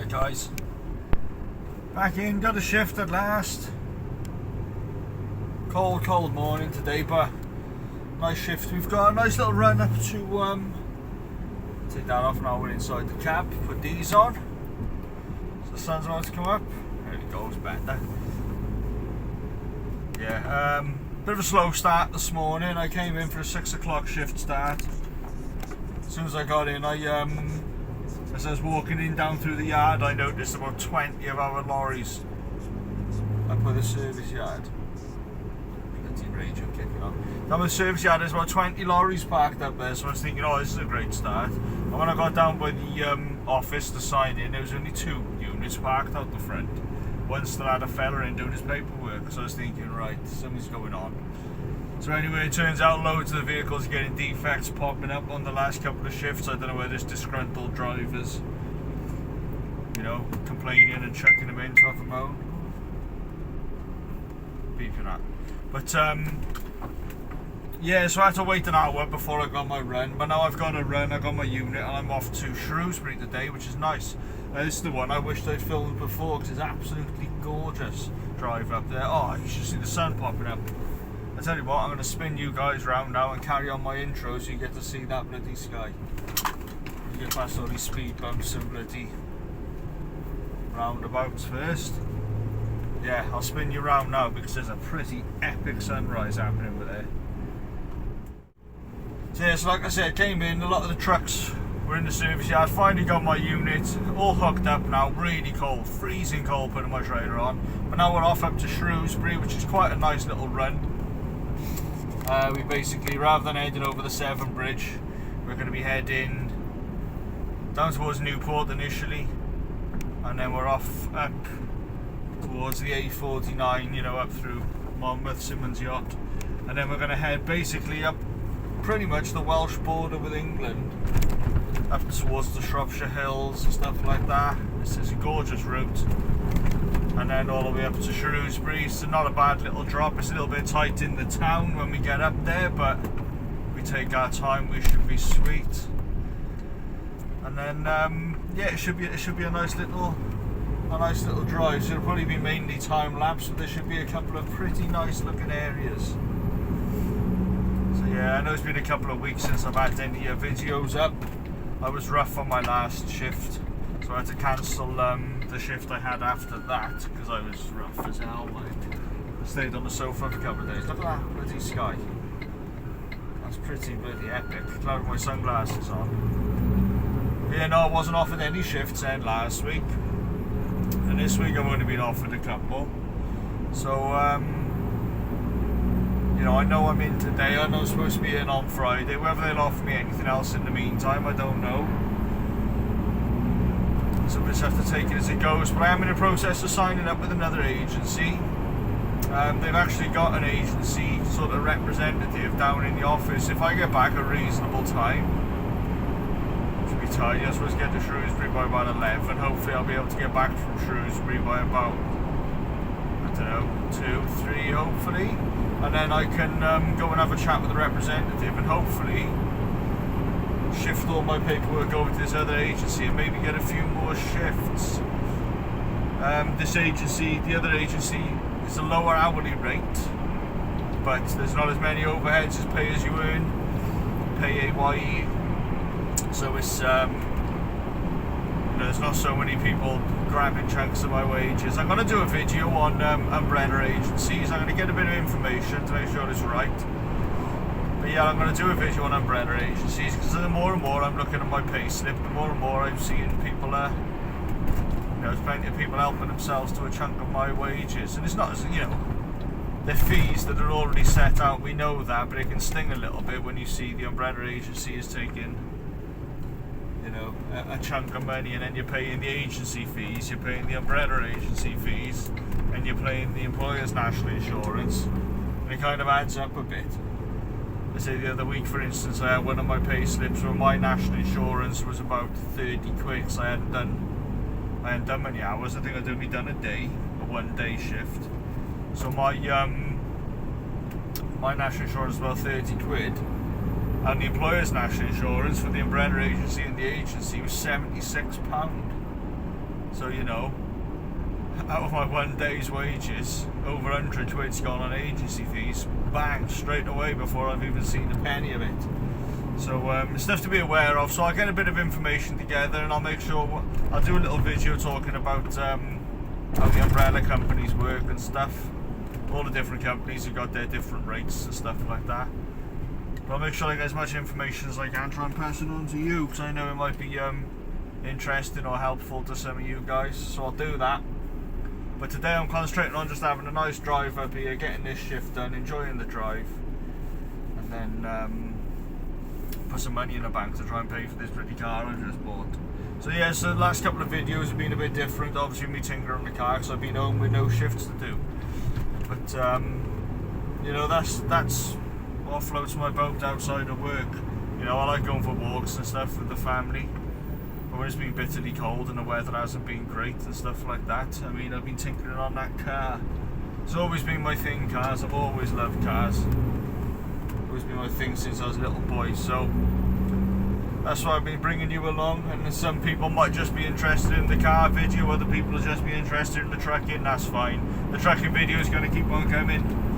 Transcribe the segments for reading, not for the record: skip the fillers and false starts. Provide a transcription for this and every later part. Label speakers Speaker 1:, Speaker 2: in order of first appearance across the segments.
Speaker 1: Right guys, back in, got a shift at last. Cold morning today, but nice shift. We've got a nice little run up to take that off now. We're inside the cab, put these on, so the sun's about to come up. There it goes, better. Yeah, bit of a slow start this morning. I came in for a 6 o'clock shift start. As soon as I got in, as I was walking in down through the yard, I noticed about 20 of our lorries up by the service yard. Bloody radio kicking on. Down by the service yard, there's about 20 lorries parked up there, so I was thinking, oh, this is a great start. And when I got down by the office to sign in, there was only 2 units parked out the front. One still had a fella in doing his paperwork, so I was thinking, right, something's going on. So anyway, it turns out loads of the vehicles are getting defects popping up on the last couple of shifts. I don't know whether there's disgruntled drivers, you know, complaining and chucking them in to have them out. Beeping that. But yeah, so I had to wait an hour before I got my run. But now I've got a run, I got my unit, and I'm off to Shrewsbury today, which is nice. This is the one I wished I'd filmed before, because it's absolutely gorgeous drive up there. Oh, you should see the sun popping up. I tell you what, I'm going to spin you guys round now and carry on my intro so you get to see that bloody sky. You get past all these speed bumps and bloody roundabouts first. Yeah, I'll spin you round now because there's a pretty epic sunrise happening over there. So yeah, so like I said, came in, a lot of the trucks were in the service yard, finally got my unit, all hooked up now, really cold, freezing cold putting my trailer on. But now we're off up to Shrewsbury, which is quite a nice little run. We basically, rather than heading over the Severn Bridge, we're going to be heading down towards Newport initially, and then we're off up towards the A49, you know, up through Monmouth, Simmons Yacht, and then we're going to head basically up pretty much the Welsh border with England, up towards the Shropshire Hills and stuff like that. This is a gorgeous route. And then all the way up to Shrewsbury. So not a bad little drop. It's a little bit tight in the town when we get up there, but we take our time, we should be sweet. And then yeah, it should be a nice little drive. So it'll probably be mainly time lapse, but there should be a couple of pretty nice looking areas. So yeah, I know it's been a couple of weeks since I've had any videos up. I was rough on my last shift, so I had to cancel the shift I had after that because I was rough as hell. I stayed on the sofa for a couple of days. Look at that bloody sky. That's pretty bloody epic. Glad with my sunglasses on. But yeah, no, I wasn't offered any shifts then last week, and this week I've only been offered a couple. So you know, I know I'm in today. I know I'm supposed to be in on Friday. Whether they'll offer me anything else in the meantime, I don't know. So we just have to take it as it goes. But I am in the process of signing up with another agency. They've actually got an agency sort of representative down in the office. If I get back a reasonable time, should be tight. I'm supposed to get to Shrewsbury by about 11. Hopefully I'll be able to get back from Shrewsbury by about, I don't know, 2, 3 hopefully. And then I can go and have a chat with the representative and hopefully shift all my paperwork over to this other agency and maybe get a few more shifts. This agency, the other agency, is a lower hourly rate, but there's not as many overheads as pay as you earn, PAYE. So it's you know, there's not so many people grabbing chunks of my wages. I'm going to do a video on umbrella agencies. I'm going to get a bit of information to make sure it's right. But yeah, I'm going to do a video on umbrella agencies because the more and more I'm looking at my pay slip, the more and more I'm seeing people, you know, there's plenty of people helping themselves to a chunk of my wages. And it's not, you know, they're fees that are already set out, we know that, but it can sting a little bit when you see the umbrella agency is taking, you know, a chunk of money, and then you're paying the agency fees, you're paying the umbrella agency fees, and you're paying the employer's national insurance, and it kind of adds up a bit. I say the other week, for instance, I had one of my pay slips where my national insurance was about 30 quid, so I hadn't done many hours. I think I'd only done a day, a 1 day shift. So my national insurance was about 30 quid, and the employer's national insurance for the umbrella agency and the agency was £76. So, you know, out of my one day's wages, over 100 quid's gone on agency fees, bang, straight away before I've even seen a penny of it. So it's stuff to be aware of. So I'll get a bit of information together, and I'll make sure I'll do a little video talking about how the umbrella companies work and stuff. All the different companies have got their different rates and stuff like that. But I'll make sure I get as much information as I can, try and pass it on to you, because I know it might be interesting or helpful to some of you guys. So I'll do that. But today I'm concentrating on just having a nice drive up here, getting this shift done, enjoying the drive, and then put some money in the bank to try and pay for this pretty car I just bought. So yeah, so the last couple of videos have been a bit different, obviously me tinkering on the car, because I've been home with no shifts to do. But you know, that's what floats my boat outside of work. You know, I like going for walks and stuff with the family. But when it's been bitterly cold and the weather hasn't been great and stuff like that, I mean, I've been tinkering on that car. It's always been my thing, cars. I've always loved cars. Always been my thing since I was a little boy. So that's why I've been bringing you along. And some people might just be interested in the car video, other people will just be interested in the trucking. That's fine. The trucking video is going to keep on coming.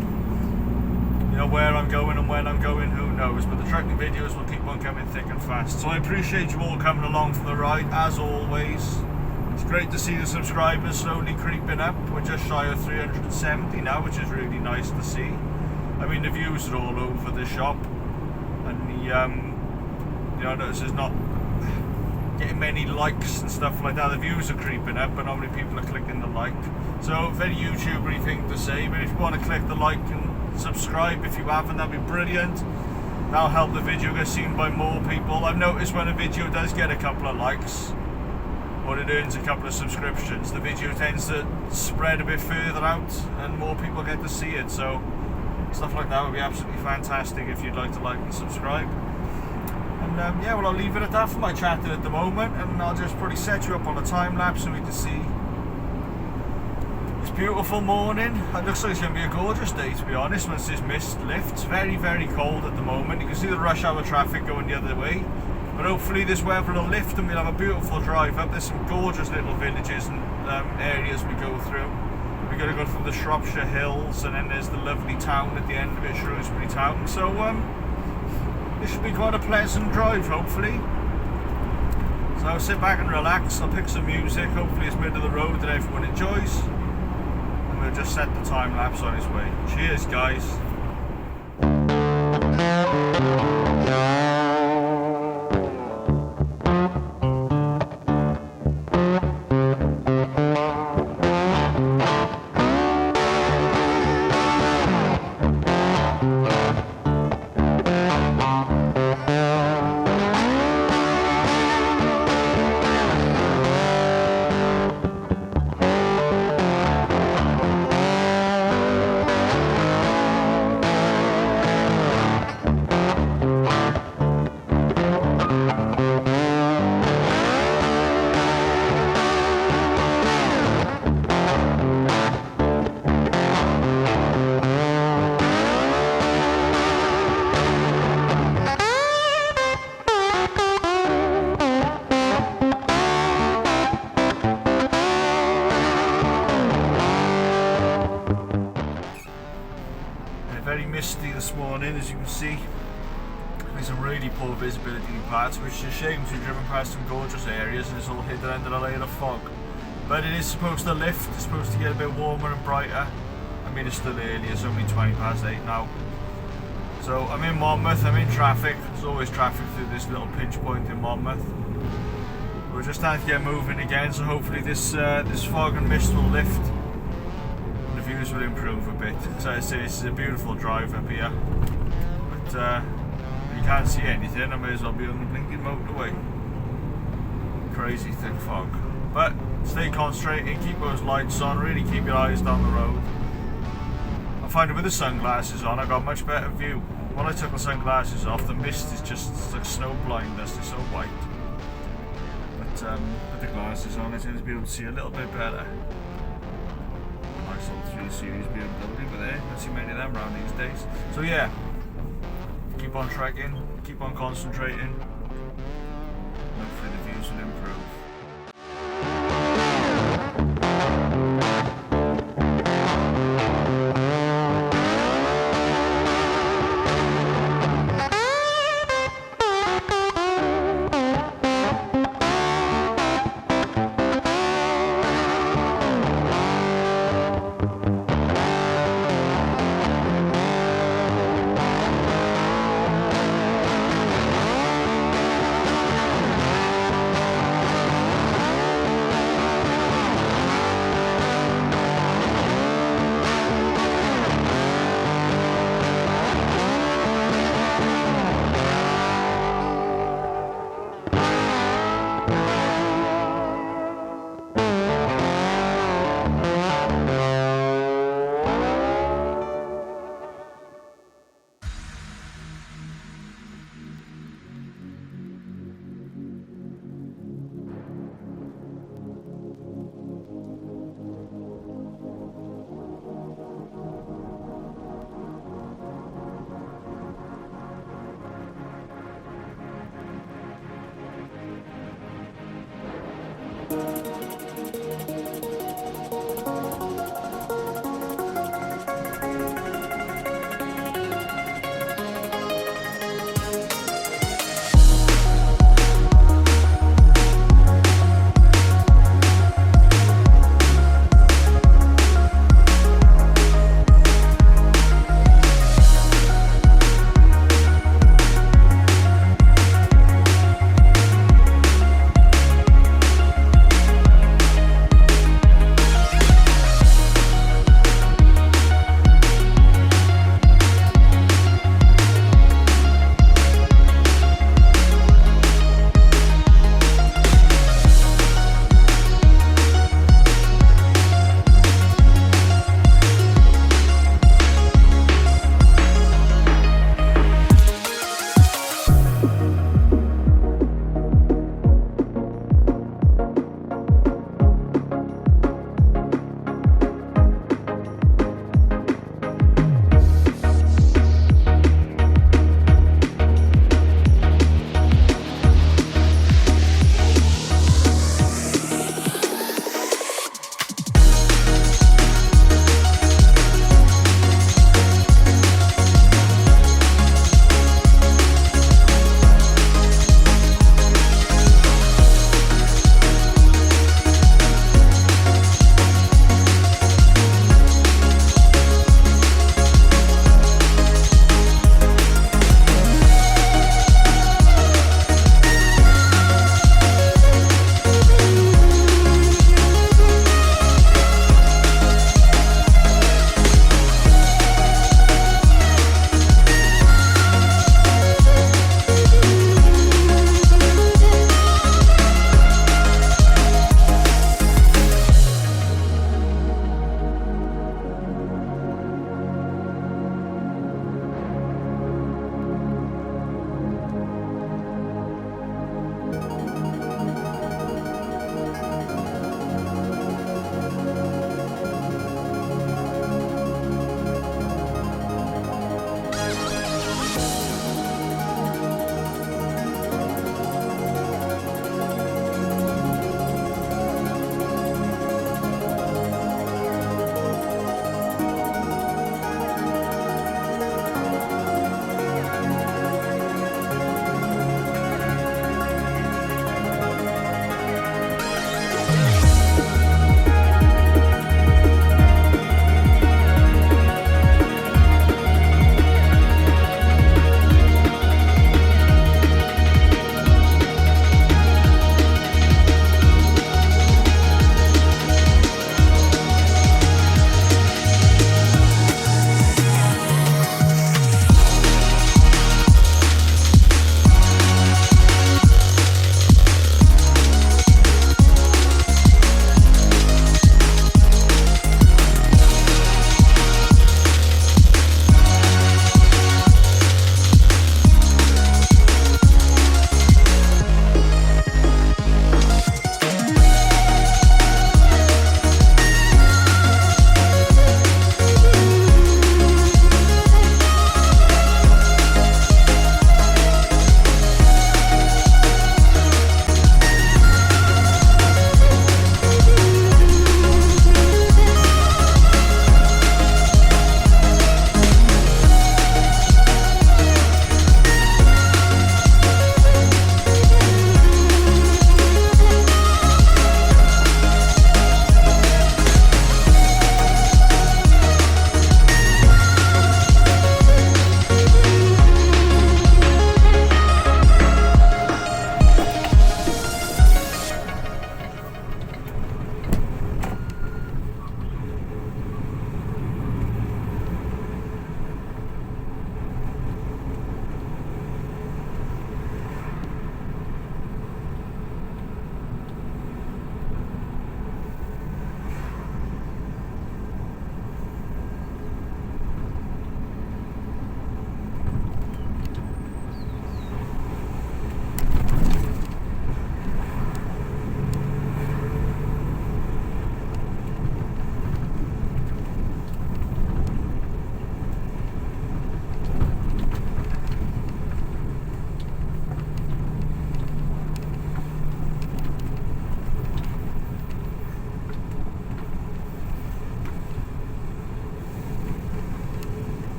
Speaker 1: You know, where I'm going and when I'm going, who knows, but the trucking videos will keep on coming thick and fast. So I appreciate you all coming along for the ride, as always. It's great to see the subscribers slowly creeping up. We're just shy of 370 now, which is really nice to see. I mean, the views are all over the shop, and the you know, I notice there's not getting many likes and stuff like that. The views are creeping up, but not many people are clicking the like. So very YouTuber-y thing to say, but if you want to click the like and subscribe if you haven't, that'd be brilliant. That'll help the video get seen by more people. I've noticed when a video does get a couple of likes, or it earns a couple of subscriptions, the video tends to spread a bit further out and more people get to see it. So stuff like that would be absolutely fantastic if you'd like to like and subscribe. And yeah, well, I'll leave it at that for my chatting at the moment, and I'll just probably set you up on a time lapse so we can see this beautiful morning. It looks like it's going to be a gorgeous day, to be honest, once this mist lifts. Very, very cold at the moment. You can see the rush hour traffic going the other way, but hopefully this weather will lift and we'll have a beautiful drive up. There's some gorgeous little villages and areas we go through. We're going to go through the Shropshire Hills, and then there's the lovely town at the end of it, Shrewsbury town. So this should be quite a pleasant drive, hopefully. So I'll sit back and relax, I'll pick some music, hopefully it's middle of the road that everyone enjoys, and we'll just set the time lapse on its way. Cheers, guys. Very misty this morning, as you can see. There's some really poor visibility in parts, which is a shame because we've driven past some gorgeous areas and it's all hidden under a layer of fog. But it is supposed to lift, it's supposed to get a bit warmer and brighter. I mean, it's still early, it's only 8:20 now. So I'm in Monmouth, I'm in traffic. There's always traffic through this little pinch point in Monmouth. We're just starting to get moving again, so hopefully this fog and mist will lift. Views will improve a bit. So I say this is a beautiful drive up here, but you can't see anything. I may as well be on the blinking motorway. Crazy thick fog, but stay concentrated, keep those lights on, really keep your eyes down the road. I find that with the sunglasses on I got a much better view. When I took the sunglasses off, the mist is just, it's like snow blindness, it's so white. But with the glasses on I tend to be able to see a little bit better. Nice old 3 Series BMW, but there, don't see many of them around these days. So yeah, keep on trekking, keep on concentrating. Hopefully the views will improve.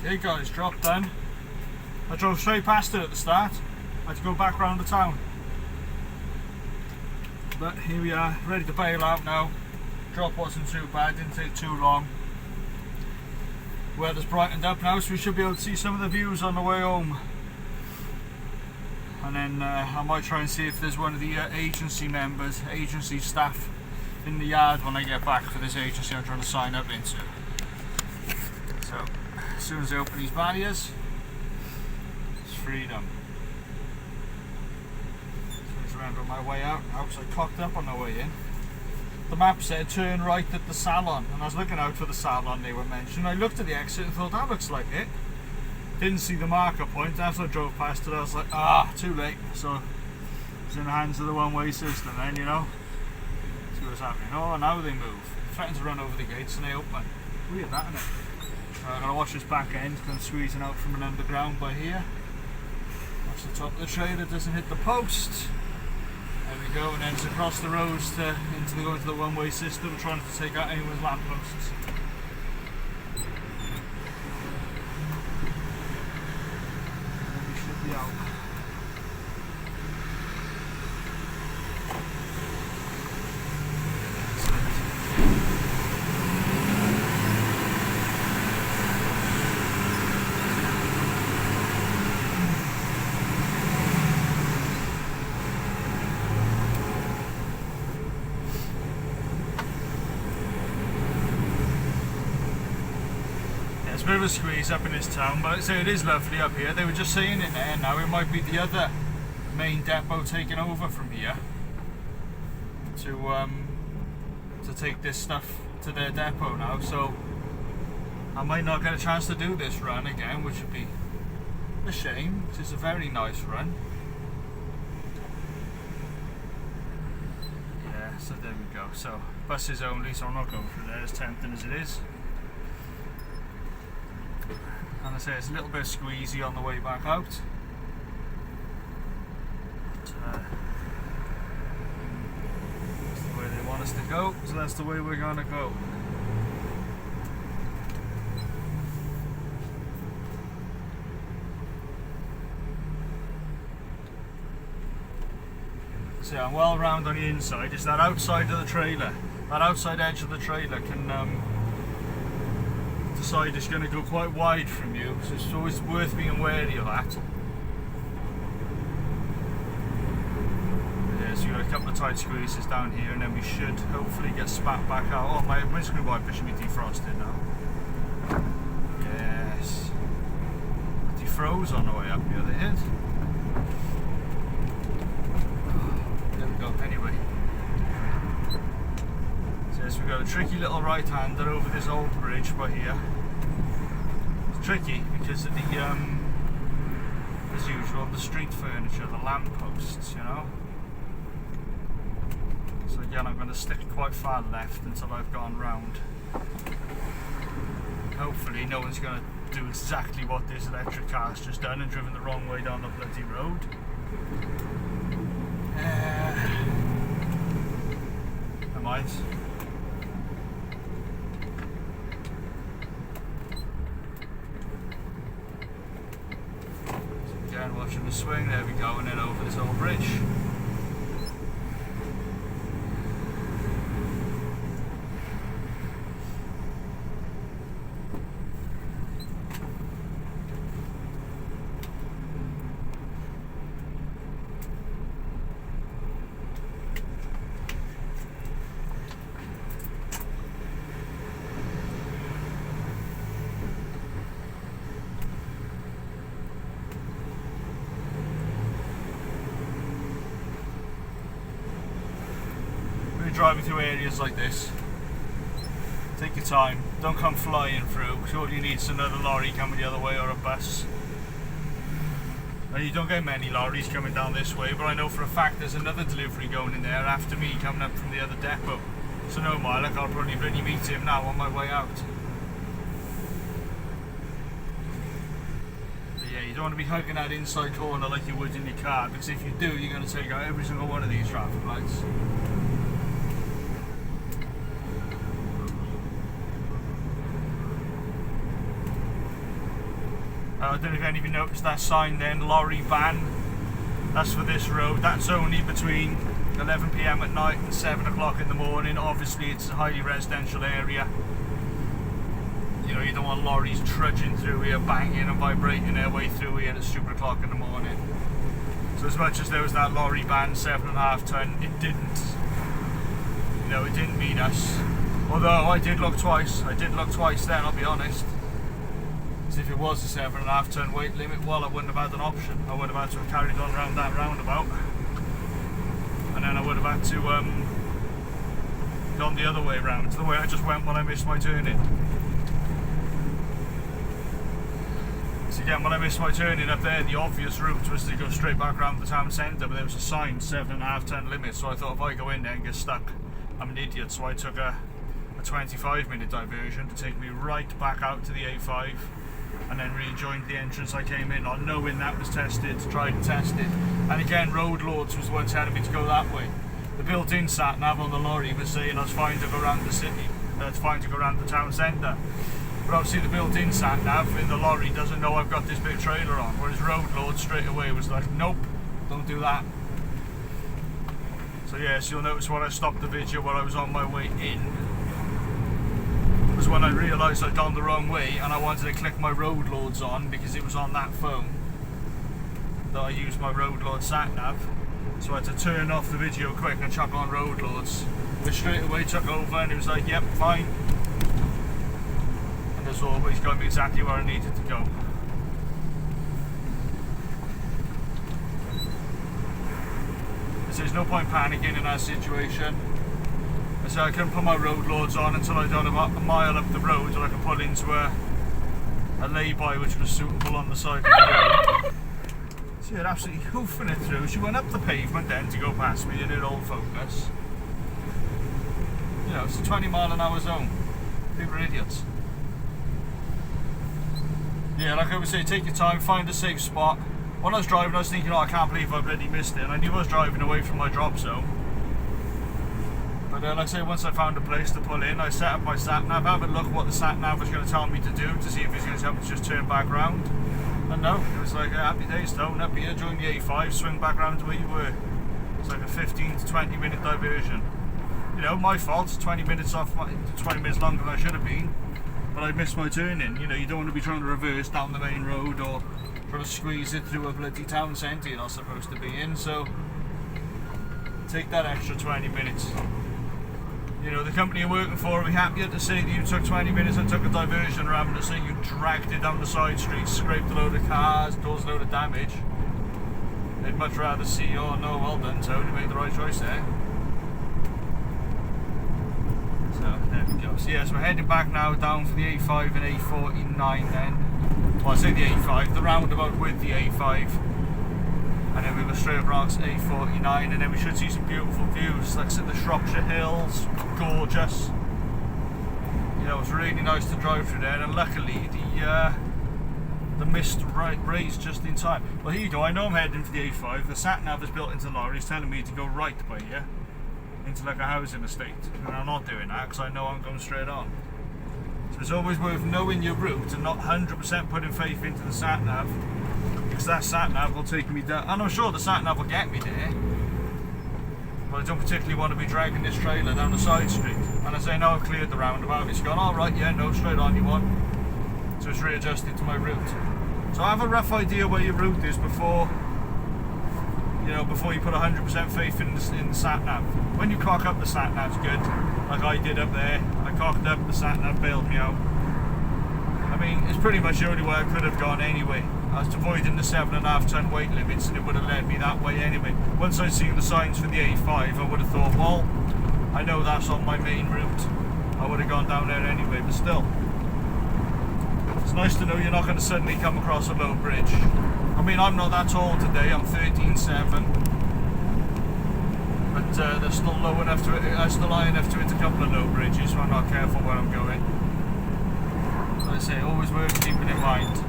Speaker 1: Okay guys, drop done. I drove straight past it at the start. I had to go back round the town. But here we are, ready to bail out now. Drop wasn't too bad, didn't take too long. Weather's brightened up now, so we should be able to see some of the views on the way home. And then I might try and see if there's one of the agency members, agency staff in the yard when I get back for this agency I'm trying to sign up into. So, as soon as I open these barriers, it's freedom. So remember my way out, I cocked up on the way in. The map said turn right at the salon, and I was looking out for the salon they were mentioning. I looked at the exit and thought that looks like it. Didn't see the marker point. After I drove past it I was like, too late. So it was in the hands of the one-way system then, you know. See what's happening. Oh, now they move. Threatened to run over the gates and they open. Weird that, isn't it? I'm going to watch this back end, kind of squeezing out from an underground by here. Watch the top of the trailer, doesn't hit the post. There we go, and then it's across the roads going to the one-way system, trying to take out anyone's lampposts. And we should be out. It's a bit of a squeeze up in this town, but I'd say it is lovely up here. They were just saying it there now, it might be the other main depot taking over from here to take this stuff to their depot now, so I might not get a chance to do this run again, which would be a shame, because it's a very nice run. Yeah, so there we go. So buses only, so I'm not going through there, as tempting as it is. And I say it's a little bit squeezy on the way back out. But, that's the way they want us to go, so that's the way we're gonna go. So I'm well round on the inside. It's that outside of the trailer, that outside edge of the trailer can decide it's going to go quite wide from you, so it's always worth being wary of that. Yeah, so you've got a couple of tight squeezes down here, and then we should hopefully get spat back out. Oh, my windscreen wiper should be defrosted now. Yes. Defroze on the way up here, they hit. There we go, anyway. So we've got a tricky little right-hander over this old bridge by here. It's tricky because of the, as usual, the street furniture, the lampposts, you know. So again, I'm going to stick quite far left until I've gone round. Hopefully no one's going to do exactly what this electric car's just done and driven the wrong way down the bloody road. I might. Again, watching the swing, there we go, and then over this old bridge. Driving through areas like this, take your time, don't come flying through, because all you need is another lorry coming the other way or a bus. And you don't get many lorries coming down this way, but I know for a fact there's another delivery going in there after me coming up from the other depot. So no more, like I'll probably really meet him now on my way out. But yeah, you don't want to be hugging that inside corner like you would in your car, because if you do, you're going to take out every single one of these traffic lights. I don't know if any of you noticed that sign then, lorry ban. That's for this road. That's only between 11 PM at night and 7 o'clock in the morning. Obviously it's a highly residential area. You know, you don't want lorries trudging through here, banging and vibrating their way through here at super o'clock in the morning. So as much as there was that lorry ban, 7.5 ton, it didn't, you know, it didn't mean us. Although I did look twice. I did look twice then, I'll be honest. Because if it was a 7.5 ton weight limit, well, I wouldn't have had an option. I would have had to have carried on around that roundabout. And then I would have had to gone the other way round, the way I just went when I missed my turning. So again, when I missed my turning up there, the obvious route was to go straight back around the town centre, but there was a sign 7.5 ton limit, so I thought if I go in there and get stuck, I'm an idiot. So I took a 25-minute diversion to take me right back out to the A5 and then rejoined the entrance I came in on, knowing that was tested, tried and tested. And again, Road Lords was the one telling me to go that way. The built-in sat-nav on the lorry was saying I was fine to go around the city, it's fine to go around the town centre. But obviously the built-in sat-nav in the lorry doesn't know I've got this big trailer on, whereas Road Lord straight away was like, nope, don't do that. So yes, you'll notice when I stopped the video where I was on my way in, was when I realised I'd gone the wrong way and I wanted to click my Road Lords on because it was on that phone that I used my Road Lord sat-nav. So I had to turn off the video quick and chuck on Road Lords, which straight away took over and it was like, yep, fine. And as always, got me exactly where I needed to go. There's no point panicking in that situation. So I couldn't put my Road Lords on until I'd done about a mile up the road so I could pull into a lay-by which was suitable on the side of the road. So you're absolutely hoofing it through. She went up the pavement then to go past me in her old Focus. You know, it's a 20-mile-an-hour zone. People are idiots. Yeah, like I would say, take your time, find a safe spot. When I was driving, I was thinking, oh, I can't believe I bloody missed it. And I knew I was driving away from my drop zone. But like I say, once I found a place to pull in, I set up my sat-nav, have a look what the sat-nav was going to tell me to do, to see if it's going to tell me to just turn back round. And no, it was like, happy days, tone up here, join the A5, swing back round to where you were. It's like a 15 to 20 minute diversion. You know, my fault, 20 minutes off, 20 minutes longer than I should have been. But I missed my turning. You know, you don't want to be trying to reverse down the main road or trying to squeeze it through a bloody town centre you're not supposed to be in, so take that extra 20 minutes. You know, the company you're working for will be happier to say that you took 20 minutes and took a diversion rather than to say you dragged it down the side streets, scraped a load of cars, caused a load of damage. They'd much rather see, oh no, well done Tony, you made the right choice there. So, there we go. So yes, we're heading back now down for the A5 and A49 then. Well, I say the A5, the roundabout with the A5. And then we go straight across A49 and then we should see some beautiful views, like the Shropshire Hills, gorgeous. You know, it's really nice to drive through there, and luckily the mist raised just in time. Well, here you go, I know I'm heading for the A5, the sat-nav is built into the lorry, it's telling me to go right by here, into like a housing estate, and I'm not doing that because I know I'm going straight on. So it's always worth knowing your route and not 100% putting faith into the sat-nav, because that sat-nav will take me down, and I'm sure the sat-nav will get me there, but I don't particularly want to be dragging this trailer down the side street. And I say, no, I've cleared the roundabout, it's gone, alright, yeah, no, straight on you want. So it's readjusted to my route. So have a rough idea where your route is before, you know, before you put 100% faith in the sat-nav. When you cock up, the sat-nav's good, like I did up there. I cocked up, the sat-nav bailed me out. I mean, it's pretty much the only way I could have gone anyway. I was avoiding the 7.5 ton weight limits and it would have led me that way anyway. Once I'd seen the signs for the A5, I would have thought, well, I know that's on my main route. I would have gone down there anyway, but still. It's nice to know you're not going to suddenly come across a low bridge. I mean, I'm not that tall today, I'm 13.7. But they're still low enough to still high enough to hit a couple of low bridges, so I'm not careful where I'm going. As I say, always worth keeping in mind.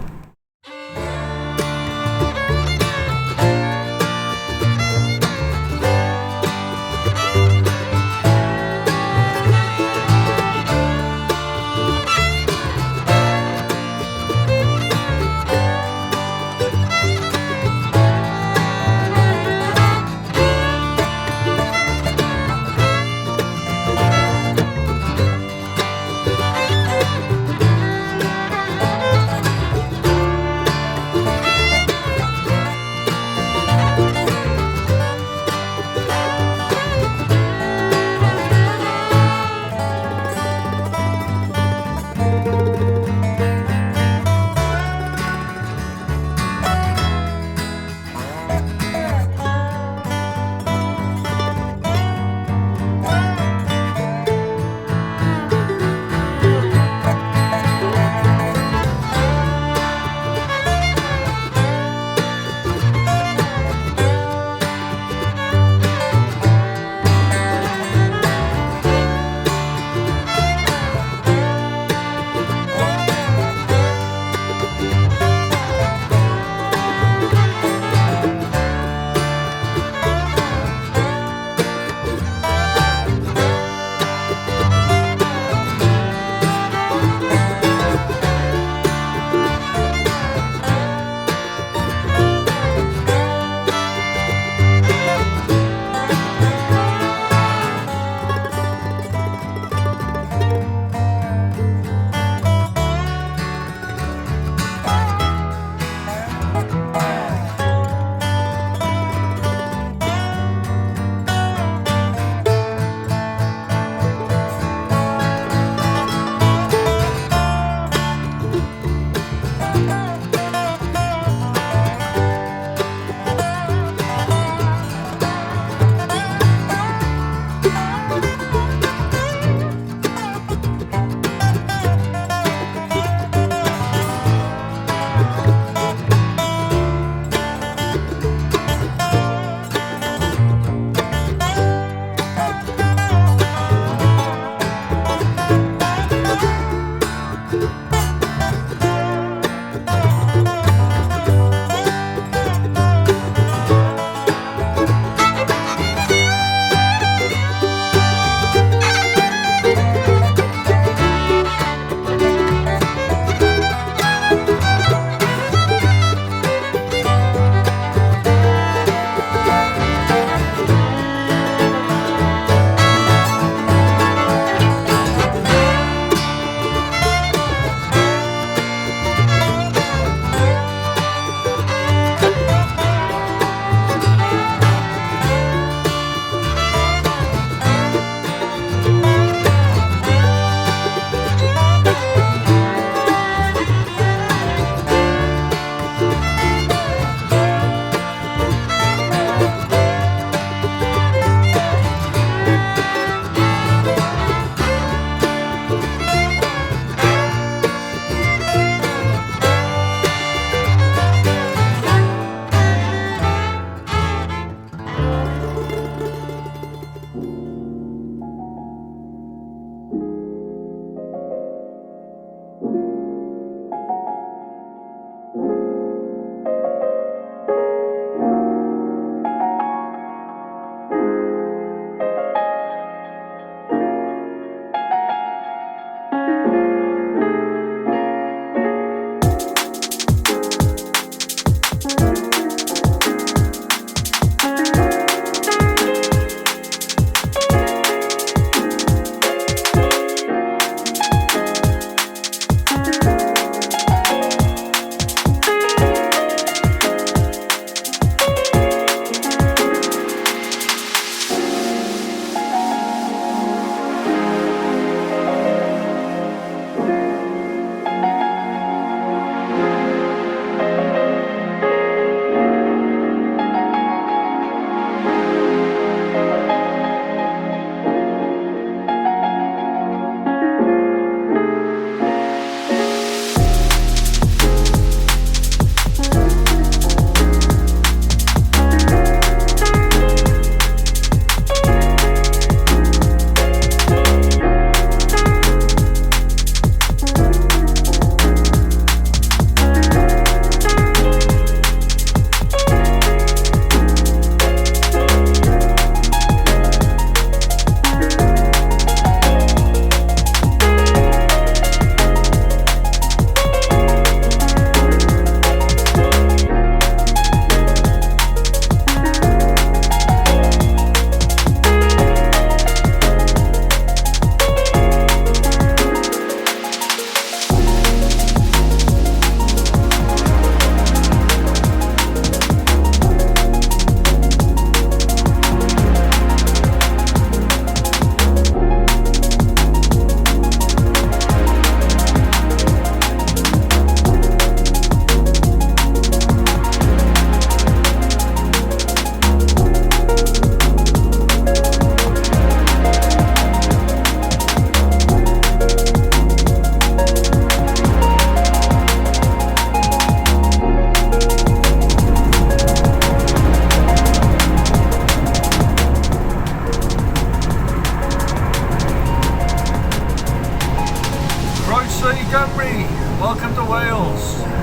Speaker 1: Shwmae Gymru, welcome to Wales.